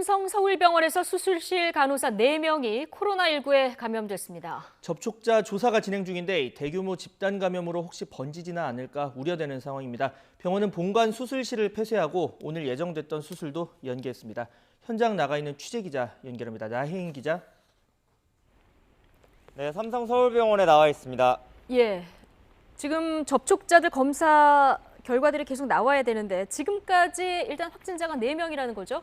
삼성 서울병원에서 수술실 간호사 4명이 코로나19에 감염됐습니다. 접촉자 조사가 진행 중인데 대규모 집단 감염으로 혹시 번지지는 않을까 우려되는 상황입니다. 병원은 본관 수술실을 폐쇄하고 오늘 예정됐던 수술도 연기했습니다. 현장 나가 있는 취재기자 연결합니다. 나혜인 기자. 네, 삼성 서울병원에 나와 있습니다. 예, 지금 접촉자들 검사 결과들이 계속 나와야 되는데 지금까지 일단 확진자가 4명이라는 거죠?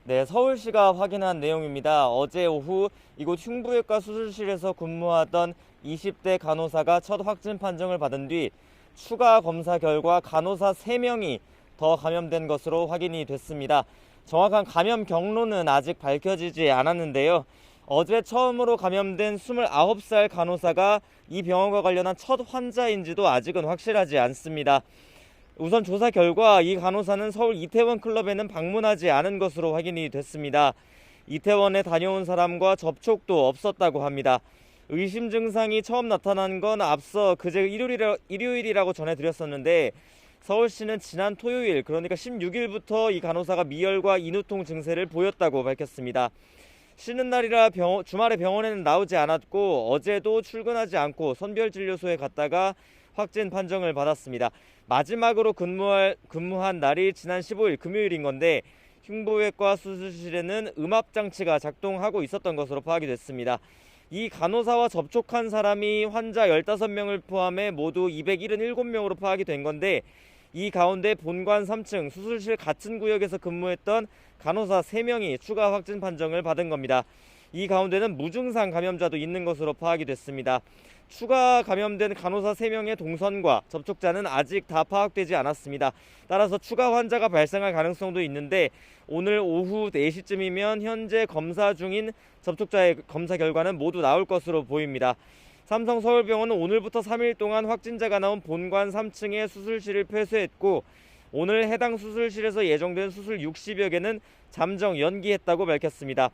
네, 서울시가 확인한 내용입니다. 어제 오후 이곳 흉부외과 수술실에서 근무하던 20대 간호사가 첫 확진 판정을 받은 뒤 추가 검사 결과 간호사 3명이 더 감염된 것으로 확인이 됐습니다. 정확한 감염 경로는 아직 밝혀지지 않았는데요. 어제 처음으로 감염된 29살 간호사가 이 병원과 관련한 첫 환자인지도 아직은 확실하지 않습니다. 우선 조사 결과 이 간호사는 서울 이태원 클럽에는 방문하지 않은 것으로 확인이 됐습니다. 이태원에 다녀온 사람과 접촉도 없었다고 합니다. 의심 증상이 처음 나타난 건 앞서 그제 일요일이라고 전해드렸었는데 서울시는 지난 토요일, 그러니까 16일부터 이 간호사가 미열과 인후통 증세를 보였다고 밝혔습니다. 쉬는 날이라 주말에 병원에는 나오지 않았고 어제도 출근하지 않고 선별진료소에 갔다가 확진 판정을 받았습니다. 마지막으로 근무한 날이 지난 15일 금요일인 건데 흉부외과 수술실에는 음압장치가 작동하고 있었던 것으로 파악이 됐습니다. 이 간호사와 접촉한 사람이 환자 15명을 포함해 모두 277명으로 파악이 된 건데 이 가운데 본관 3층 수술실 같은 구역에서 근무했던 간호사 3명이 추가 확진 판정을 받은 겁니다. 이 가운데는 무증상 감염자도 있는 것으로 파악이 됐습니다. 추가 감염된 간호사 3명의 동선과 접촉자는 아직 다 파악되지 않았습니다. 따라서 추가 환자가 발생할 가능성도 있는데 오늘 오후 4시쯤이면 현재 검사 중인 접촉자의 검사 결과는 모두 나올 것으로 보입니다. 삼성 서울병원은 오늘부터 3일 동안 확진자가 나온 본관 3층의 수술실을 폐쇄했고 오늘 해당 수술실에서 예정된 수술 60여 개는 잠정 연기했다고 밝혔습니다.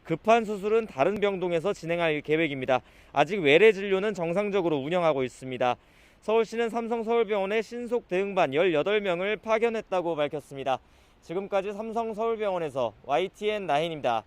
급한 수술은 다른 병동에서 진행할 계획입니다. 아직 외래 진료는 정상적으로 운영하고 있습니다. 서울시는 삼성 서울병원에 신속 대응반 18명을 파견했다고 밝혔습니다. 지금까지 삼성 서울병원에서 YTN 나인입니다.